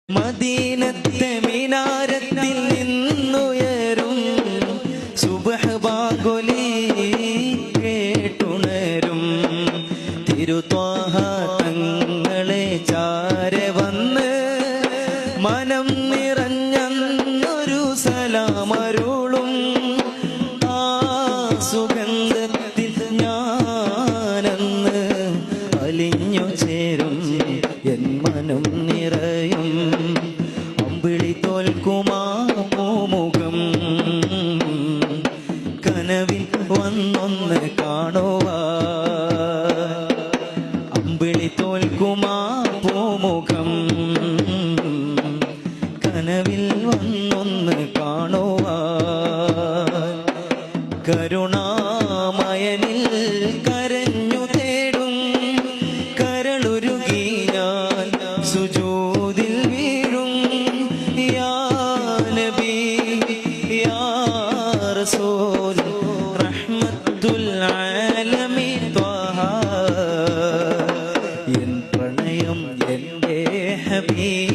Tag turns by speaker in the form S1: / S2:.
S1: മദീനത്തെ മിനാരത്തിൽ നിന്നുയരും സുബ്ഹ് ബാങ്കുലി കേട്ടുണരും തിരുത്വാഹ തങ്ങളെ ചാരെ വന്ന് മനം നിറഞ്ഞൊരു സലാമരുളും ആ സുഗന്ധത്തിൽ ഞാനന്ന് അലിഞ്ഞു ചേരും എൻ മനം നിറയും അമ്പിളി തോൽക്കുമാ മുഖം കനവിൽ വന്നൊന്ന് കാണുവാ അമ്പിളി തോൽക്കുമാ പൂമുഖം കനവിൽ വന്നൊന്ന് കാണുവാ കരുണാമയനിൽ കരഞ്ഞു തേടും കരളുരുകി ഞാൻ സുജൂദിൽ വീഴും യാ നബി യാ റസൂൽ റഹ്മത്തുൽ ആലമീൻ ത്വഹ എൻ പ്രണയം എൻ്റെ ഹബീബ്